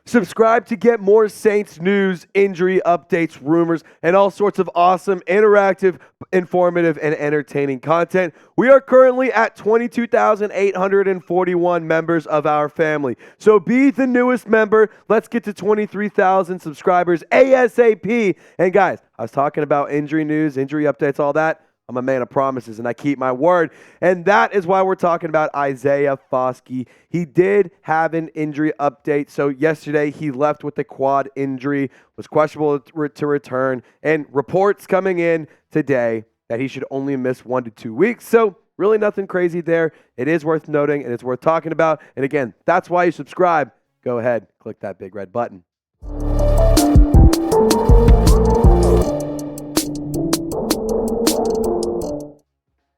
Subscribe to get more Saints news, injury updates, rumors, and all sorts of awesome, interactive, informative, and entertaining content. We are currently at 22,841 members of our family. So be the newest member. Let's get to 23,000 subscribers ASAP. And guys, I was talking about injury news, injury updates, all that. I'm a man of promises, and I keep my word. And that is why we're talking about Isaiah Foskey. He did have an injury update. So yesterday, he left with a quad injury, was questionable to return, and reports coming in today that he should only miss 1 to 2 weeks. So really nothing crazy there. It is worth noting, and it's worth talking about. And again, that's why you subscribe. Go ahead, click that big red button.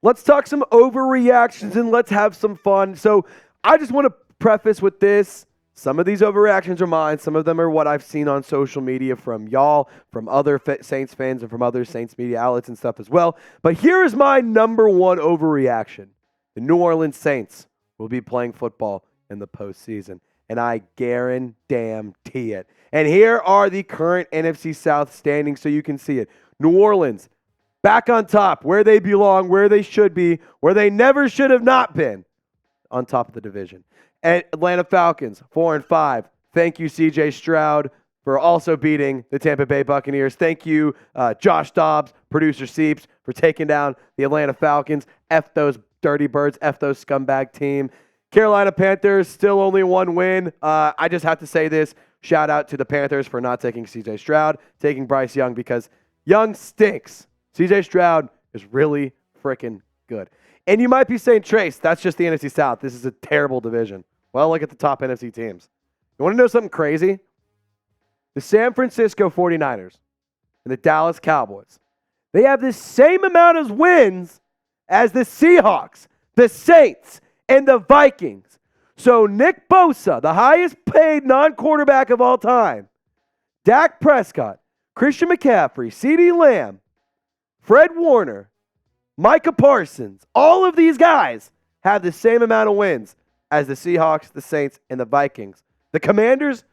Let's talk some overreactions and let's have some fun. So I just want to preface with this. Some of these overreactions are mine. Some of them are what I've seen on social media from y'all, from other Saints fans, and from other Saints media outlets and stuff as well. But here is my number one overreaction. The New Orleans Saints will be playing football in the postseason, and I guarantee it. And here are the current NFC South standings so you can see it. New Orleans, back on top, where they belong, where they should be, where they never should have not been, on top of the division. And Atlanta Falcons, 4-5. Thank you, C.J. Stroud, for also beating the Tampa Bay Buccaneers. Thank you, Josh Dobbs, producer Seeps, for taking down the Atlanta Falcons. F those dirty birds, F those scumbag team. Carolina Panthers, still only one win. I just have to say this. Shout out to the Panthers for not taking C.J. Stroud, taking Bryce Young, because Young stinks. C.J. Stroud is really freaking good. And you might be saying, Trace, that's just the NFC South. This is a terrible division. Well, look at the top NFC teams. You want to know something crazy? The San Francisco 49ers and the Dallas Cowboys, they have the same amount of wins as the Seahawks, the Saints, and the Vikings. So Nick Bosa, the highest paid non-quarterback of all time, Dak Prescott, Christian McCaffrey, CeeDee Lamb, Fred Warner, Micah Parsons, all of these guys have the same amount of wins as the Seahawks, the Saints, and the Vikings. The Commanders,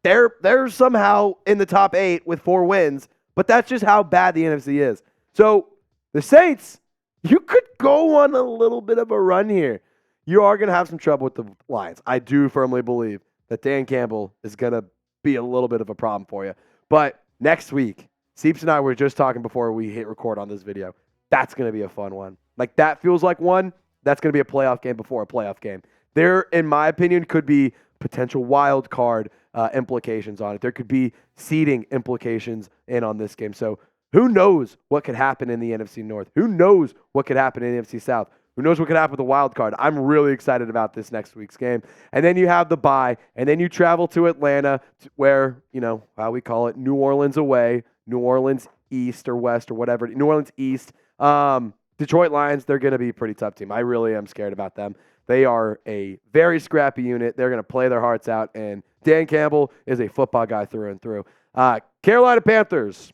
they're somehow in the top 8 with 4 wins, but that's just how bad the NFC is. So the Saints, you could go on a little bit of a run here. You are going to have some trouble with the Lions. I do firmly believe that Dan Campbell is going to be a little bit of a problem for you. But next week, Seeps and I were just talking before we hit record on this video. That's going to be a fun one. Like, that feels like one. That's going to be a playoff game before a playoff game. There, in my opinion, could be potential wild card implications on it. There could be seeding implications in on this game. So who knows what could happen in the NFC North? Who knows what could happen in the NFC South? Who knows what could happen with the wild card? I'm really excited about this next week's game. And then you have the bye, and then you travel to Atlanta, where, you know, how we call it, New Orleans away, New Orleans East or West or whatever. New Orleans East. Detroit Lions, they're going to be a pretty tough team. I really am scared about them. They are a very scrappy unit. They're going to play their hearts out, and Dan Campbell is a football guy through and through. Carolina Panthers,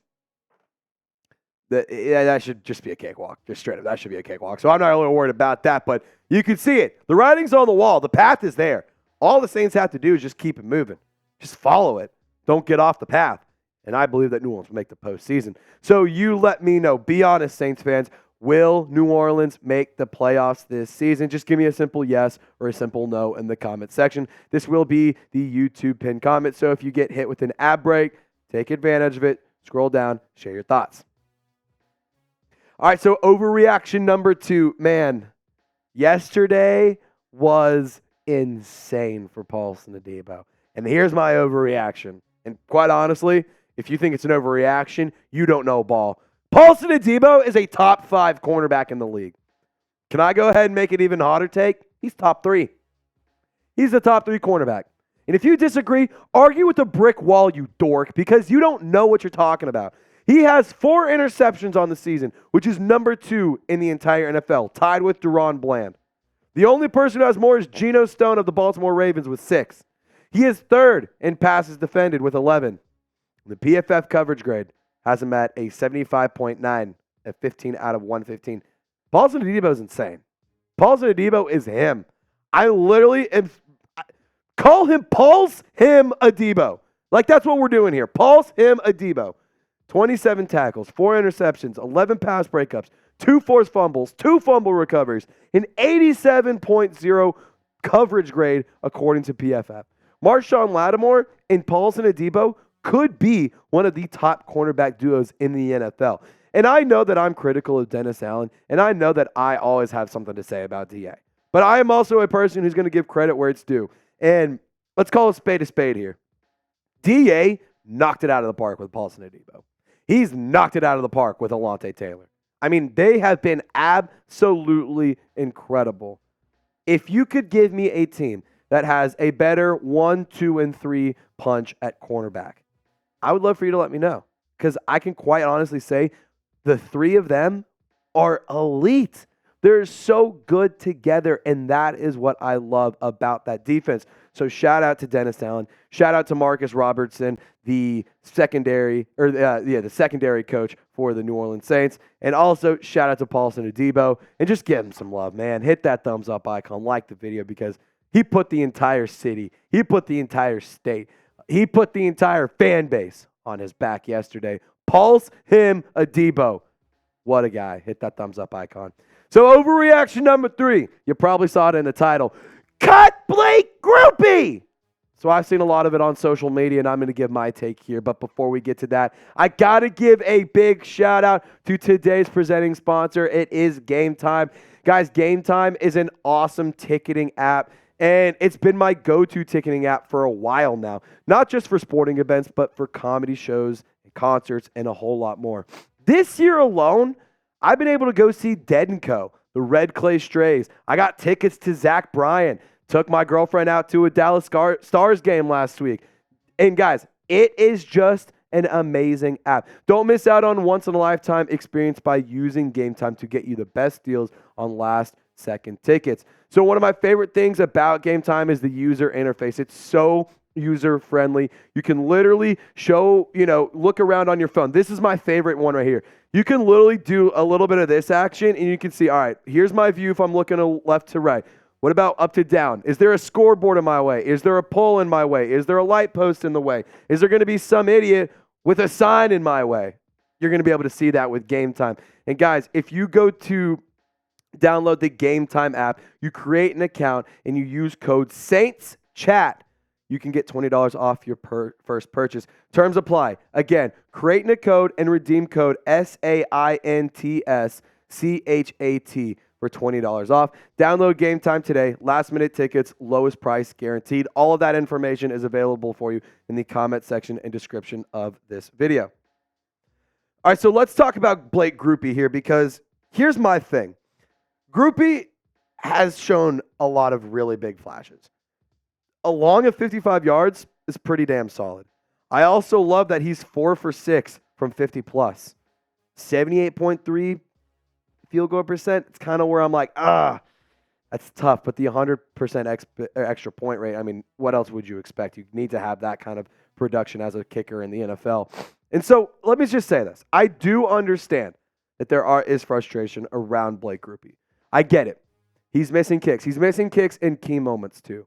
that should just be a cakewalk. Just straight up, that should be a cakewalk. So I'm not really worried about that, but you can see it. The writing's on the wall. The path is there. All the Saints have to do is just keep it moving. Just follow it. Don't get off the path. And I believe that New Orleans will make the postseason. So you let me know. Be honest, Saints fans. Will New Orleans make the playoffs this season? Just give me a simple yes or a simple no in the comment section. This will be the YouTube pinned comment. So if you get hit with an ad break, take advantage of it. Scroll down, share your thoughts. All right, so overreaction number 2. Man, yesterday was insane for Paulson Adebo. And here's my overreaction. And quite honestly, if you think it's an overreaction, you don't know ball. Paulson Adebo is a top 5 cornerback in the league. Can I go ahead and make it even hotter take? He's top 3. He's the top 3 cornerback. And if you disagree, argue with a brick wall, you dork, because you don't know what you're talking about. He has 4 interceptions on the season, which is number 2 in the entire NFL, tied with Deron Bland. The only person who has more is Geno Stone of the Baltimore Ravens with 6. He is 3rd in passes defended with 11. The PFF coverage grade has him at a 75.9 at 15 out of 115. Paulson Adebo is insane. Paulson Adebo is him. I literally am. Call him Paulson Adebo. Like, that's what we're doing here. Paulson Adebo. 27 tackles, 4 interceptions, 11 pass breakups, 2 forced fumbles, 2 fumble recoveries, an 87.0 coverage grade according to PFF. Marshawn Lattimore and Paulson Adebo could be one of the top cornerback duos in the NFL. And I know that I'm critical of Dennis Allen, and I know that I always have something to say about DA. But I am also a person who's going to give credit where it's due. And let's call a spade here. DA knocked it out of the park with Paulson Adebo. He's knocked it out of the park with Alontae Taylor. I mean, they have been absolutely incredible. If you could give me a team that has a better 1, 2, and 3 punch at cornerback, I would love for you to let me know. Because I can quite honestly say the 3 of them are elite. They're so good together, and that is what I love about that defense. So shout out to Dennis Allen. Shout out to Marcus Robertson, the secondary coach for the New Orleans Saints. And also shout out to Paulson Adebo. And just give him some love, man. Hit that thumbs up icon, like the video, because he put the entire city, he put the entire state, he put the entire fan base on his back yesterday. Paulson Adebo. What a guy. Hit that thumbs up icon. So overreaction number 3, you probably saw it in the title. Cut Blake Grupe! So I've seen a lot of it on social media, and I'm going to give my take here. But before we get to that, I got to give a big shout out to today's presenting sponsor. It is GameTime. Guys, GameTime is an awesome ticketing app, and it's been my go-to ticketing app for a while now. Not just for sporting events, but for comedy shows, and concerts, and a whole lot more. This year alone, I've been able to go see Dead & Co., the Red Clay Strays. I got tickets to Zach Bryan. Took my girlfriend out to a Dallas Stars game last week. And guys, it is just an amazing app. Don't miss out on once-in-a-lifetime experience by using GameTime to get you the best deals on last-second tickets. So one of my favorite things about GameTime is the user interface. It's so user-friendly. You can literally look around on your phone. This is my favorite one right here. You can literally do a little bit of this action, and you can see, all right, here's my view if I'm looking left to right. What about up to down? Is there a scoreboard in my way? Is there a pole in my way? Is there a light post in the way? Is there going to be some idiot with a sign in my way? You're going to be able to see that with GameTime. And guys, if you go to download the GameTime app, you create an account, and you use code SAINTSCHAT, you can get $20 off your first purchase. Terms apply. Again, create a code and redeem code SAINTSCHAT for $20 off. Download GameTime today. Last-minute tickets, lowest price guaranteed. All of that information is available for you in the comment section and description of this video. All right, so let's talk about Blake Grupe here, because here's my thing. Grupe has shown a lot of really big flashes. Along at 55 yards is pretty damn solid. I also love that he's 4 for 6 from 50+. 78.3 field goal percent. It's kind of where I'm like, that's tough. But the 100% extra point rate, I mean, what else would you expect? You need to have that kind of production as a kicker in the NFL. And so let me just say this. I do understand that there is frustration around Blake Grupe. I get it. He's missing kicks. He's missing kicks in key moments too.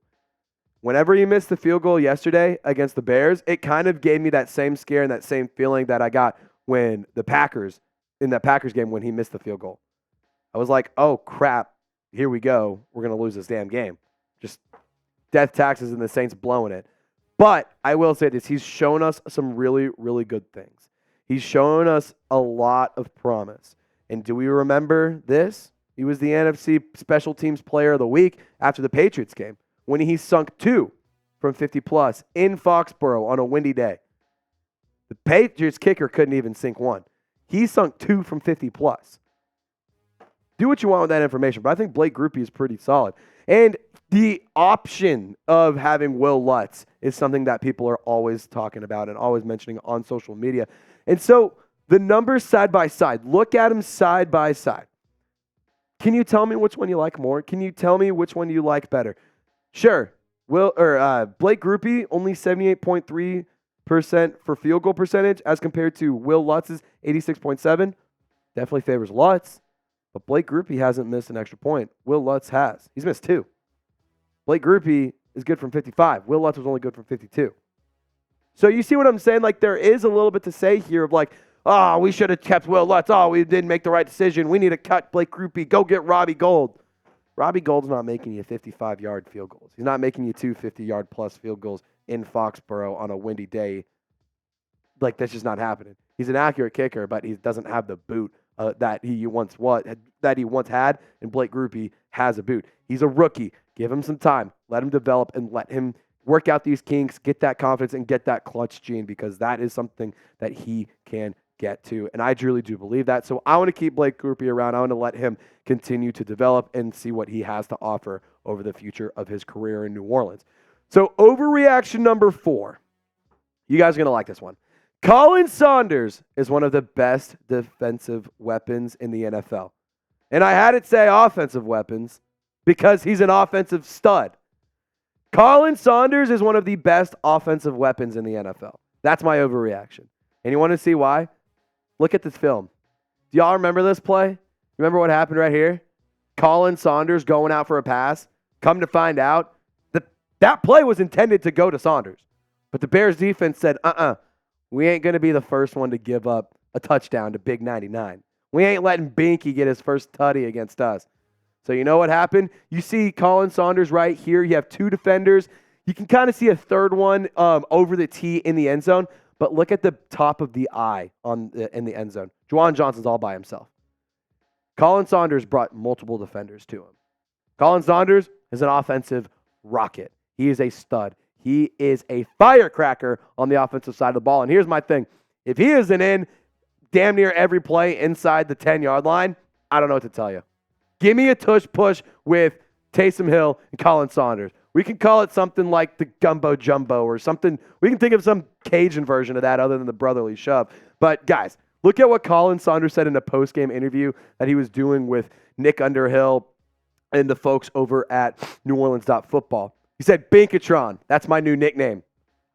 Whenever he missed the field goal yesterday against the Bears, it kind of gave me that same scare and that same feeling that I got when in that Packers game when he missed the field goal. I was like, oh, crap, here we go. We're going to lose this damn game. Just death taxes and the Saints blowing it. But I will say this. He's shown us some really, really good things. He's shown us a lot of promise. And do we remember this? He was the NFC Special Teams Player of the Week after the Patriots game, when he sunk 2 from 50+ in Foxborough on a windy day. The Patriots kicker couldn't even sink 1. He sunk 2 from 50+. Do what you want with that information, but I think Blake Grupe is pretty solid. And the option of having Will Lutz is something that people are always talking about and always mentioning on social media. And so the numbers side by side, look at them side by side. Can you tell me which one you like more? Can you tell me which one you like better? Sure, Blake Grupe, only 78.3% for field goal percentage as compared to Will Lutz's 86.7%. Definitely favors Lutz, but Blake Grupe hasn't missed an extra point. Will Lutz has. He's missed 2. Blake Grupe is good from 55. Will Lutz was only good from 52. So you see what I'm saying? Like, there is a little bit to say here of like, oh, we should have kept Will Lutz. Oh, we didn't make the right decision. We need to cut Blake Grupe. Go get Robbie Gould. Robbie Gould's not making you 55-yard field goals. He's not making you 2 50-yard plus field goals in Foxborough on a windy day. Like, that's just not happening. He's an accurate kicker, but he doesn't have the boot that he once had, and Blake Grupe has a boot. He's a rookie. Give him some time. Let him develop and let him work out these kinks, get that confidence, and get that clutch gene, because that is something that he can get to. And I truly do believe that. So I want to keep Blake Grupe around. I want to let him continue to develop and see what he has to offer over the future of his career in New Orleans. So overreaction number 4. You guys are going to like this one. Colin Saunders is one of the best defensive weapons in the NFL. And I had it say offensive weapons because he's an offensive stud. Colin Saunders is one of the best offensive weapons in the NFL. That's my overreaction. And you want to see why? Look at this film. Do y'all remember this play? Remember what happened right here? Colin Saunders going out for a pass. Come to find out, that play was intended to go to Saunders. But the Bears defense said, we ain't going to be the first one to give up a touchdown to Big 99. We ain't letting Binky get his first tutty against us. So you know what happened? You see Colin Saunders right here. You have 2 defenders. You can kind of see a third one over the tee in the end zone. But look at the top of the eye in the end zone. Juwan Johnson's all by himself. Colin Saunders brought multiple defenders to him. Colin Saunders is an offensive rocket. He is a stud. He is a firecracker on the offensive side of the ball. And here's my thing. If he isn't in damn near every play inside the 10-yard line, I don't know what to tell you. Give me a tush push with Taysom Hill and Colin Saunders. We can call it something like the gumbo jumbo or something. We can think of some Cajun version of that other than the brotherly shove. But guys, look at what Colin Saunders said in a post-game interview that he was doing with Nick Underhill and the folks over at NewOrleans.football. He said, Binkatron, that's my new nickname.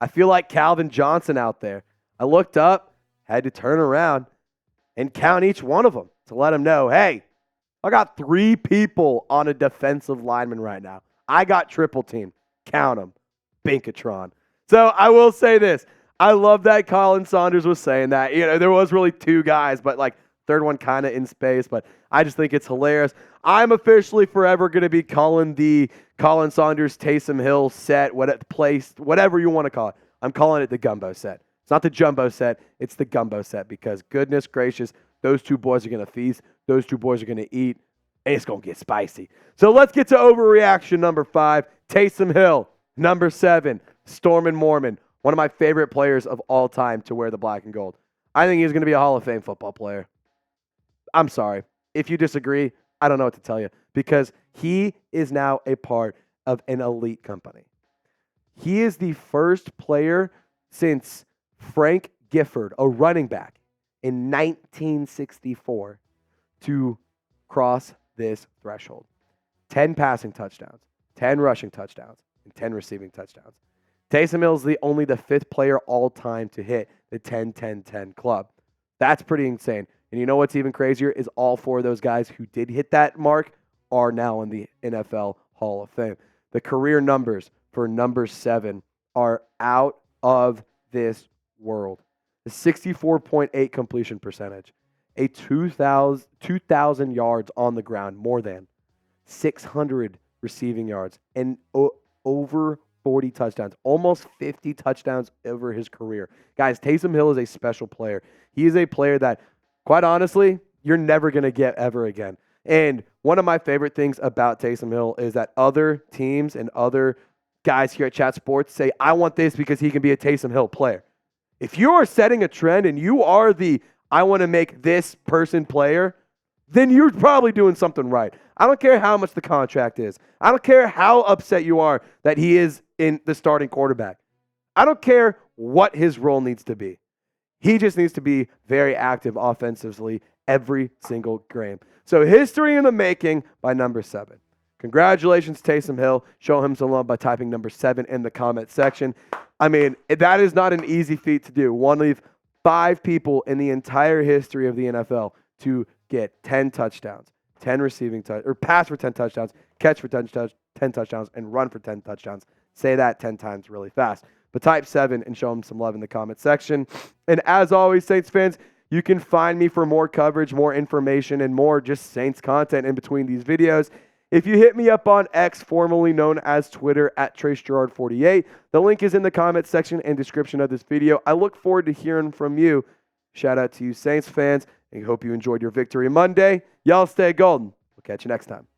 I feel like Calvin Johnson out there. I looked up, had to turn around and count each one of them to let them know, hey, I got 3 people on a defensive lineman right now. I got triple team. Count them. Binkatron. So I will say this. I love that Colin Saunders was saying that. You know, there was really 2 guys, but like third one kind of in space, but I just think it's hilarious. I'm officially forever going to be calling the Colin Saunders Taysom Hill set, whatever you want to call it. I'm calling it the gumbo set. It's not the jumbo set. It's the gumbo set, because goodness gracious, those 2 boys are going to feast. Those 2 boys are going to eat, and it's going to get spicy. So let's get to overreaction number 5. Taysom Hill, number 7. Stormin' Mormon, one of my favorite players of all time to wear the black and gold. I think he's going to be a Hall of Fame football player. I'm sorry. If you disagree, I don't know what to tell you, because he is now a part of an elite company. He is the first player since Frank Gifford, a running back, in 1964 to cross this threshold. 10 passing touchdowns, 10 rushing touchdowns, and 10 receiving touchdowns. Taysom Hill is only the 5th player all time to hit the 10-10-10 club. That's pretty insane. And you know what's even crazier is all 4 of those guys who did hit that mark are now in the NFL Hall of Fame. The career numbers for number 7 are out of this world. The 64.8 completion percentage, a 2,000 yards on the ground, more than 600 receiving yards, and over 40 touchdowns, almost 50 touchdowns over his career. Guys, Taysom Hill is a special player. He is a player that, quite honestly, you're never going to get ever again. And one of my favorite things about Taysom Hill is that other teams and other guys here at Chat Sports say, I want this because he can be a Taysom Hill player. If you are setting a trend and you are the I want to make this person player, then you're probably doing something right. I don't care how much the contract is. I don't care how upset you are that he is in the starting quarterback. I don't care what his role needs to be. He just needs to be very active offensively every single game. So history in the making by number 7. Congratulations, Taysom Hill. Show him some love by typing number 7 in the comment section. I mean, that is not an easy feat to do. One of 5 people in the entire history of the NFL to get 10 touchdowns, 10 receiving touchdowns, or pass for 10 touchdowns, catch for 10 touchdowns, and run for 10 touchdowns. Say that 10 times really fast. But type 7 and show them some love in the comment section. And as always, Saints fans, you can find me for more coverage, more information, and more just Saints content in between these videos. If you hit me up on X, formerly known as Twitter, at TraceGerard48, the link is in the comment section and description of this video. I look forward to hearing from you. Shout out to you, Saints fans, and hope you enjoyed your victory Monday. Y'all stay golden. We'll catch you next time.